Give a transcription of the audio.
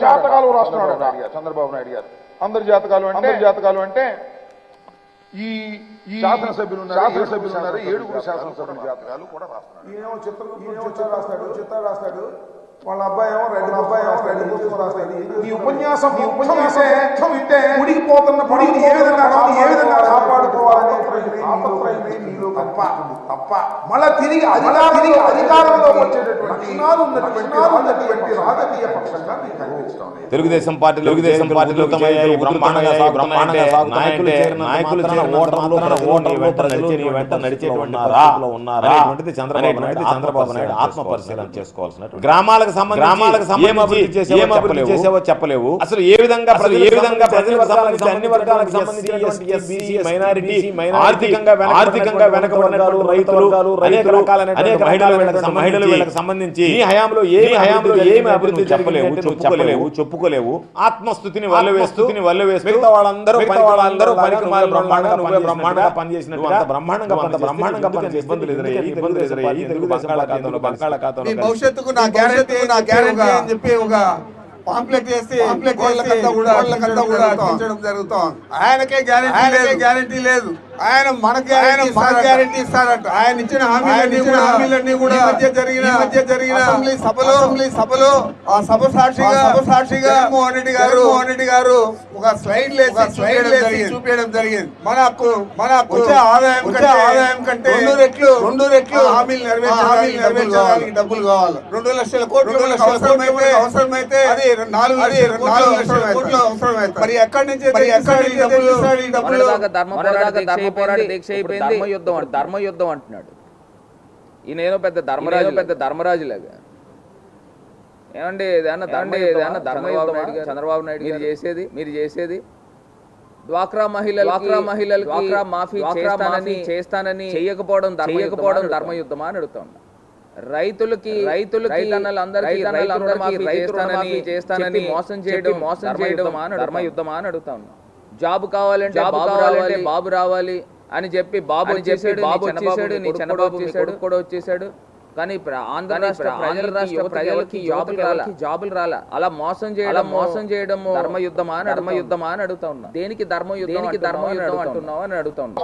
జాతకాలు రాస్తున్నాడు చంద్రబాబు నాయుడు గారు. అందరి జాతకాలు అంటే ఈ శాసనసభ్యులు ఉన్నారు, 7 శాసనసభ్యుల జాతకాలు కూడా రాస్తున్నాడు. చిత్ర రాస్తాడు. వాళ్ళ అబ్బాయి ఏమో రెండు పుస్తకం రాస్తాడు. ఈ ఉపన్యాసం వింటే ఉడికిపోతున్న పడిని ఏ విధంగా కాపాడుకోవాలనేటువంటి తప్ప మళ్ళా తిరిగి అధికారంలో వచ్చేటటువంటి రాజకీయ పక్షంగా తెలుగుదేశం పార్టీలో చంద్రబాబు నాయుడు ఆత్మ పరిశీలన చేసుకోవాల్సిన గ్రామాలకు సంబంధించి ఏం అభివృద్ధి చేసేవో చెప్పలేవు. అసలు ఏ విధంగా ప్రజలకు సంబంధించి అన్ని వర్గాలకు సంబంధించి మైనారిటీ ఆర్థికంగా వెనకబడ్డారు రైతులు అనేక మహిళలకు సంబంధించి ఈ హయాంలో ఏమి అభివృద్ధి చెప్పలేవు చెప్పుకోలేవు. ఆత్మస్థుతిని వల్లవేస్తూ మిగతా వాళ్ళందరూ బ్రహ్మాండంగా పనిచేసినట్టు బ్రహ్మాండంగా పనిచేసి ఇబ్బందులు ఎదురయ్యాయి. బంగాళాఖాతంలో భవిష్యత్తుకు నా గ్యారెంటీ అని చెప్పి ఒక పాంప్లెట్ చేసి కూడా జరుగుతోంది. ఆయనకే గ్యారెంటీ లేదు. ఆయన మన గ్యారెంటీ ఇస్తారంట. ఆయన ఇచ్చిన హామీలన్నీ కూడా మధ్య జరిగిన అసెంబ్లీ సభలో ఆ సభ సాక్షిగా జగన్మోహన్ రెడ్డి గారు ఒక స్లైడ్ చూపించడం జరిగింది. మన వచ్చే ఆదాయం కంటే 2 రెట్లు హామీలు నెరవేర్చడానికి డబ్బులు కావాలి. 2 లక్షల కోట్లు అవసరమైతే అది 4 లక్షల కోట్లు అవసరమైతే మరి ఎక్కడి నుంచి డబ్బులు ధర్మయుద్ధం అంటున్నాడు. ఈయనేదో పెద్ద ధర్మరాజు లాగా. ఏమండి చంద్రబాబు నాయుడు మీరు చేసేది డ్వాక్రా మహిళలు మాఫీ చేస్తానని చేయకపోవడం ధర్మయుద్ధమా అని అడుగుతా ఉన్నా. రైతులకి రైతన్నలందరికీ చేస్తానని మోసం చేయడం ధర్మయుద్ధమా అని అడుగుతా ఉన్నా. జాబ్ కావాలంటే బాబు రావాలి అని చెప్పి బాబు చంద్రబాబు కూడా వచ్చేసాడు. కానీ ఆంధ్ర రాష్ట్ర ప్రజలకి జాబులు రాలా. అలా మోసం చేయడం ధర్మయుద్ధమా అని అడుగుతా ఉన్నా. దేనికి ధర్మయుద్ధం అంటున్నావు అని అడుగుతా ఉన్నా.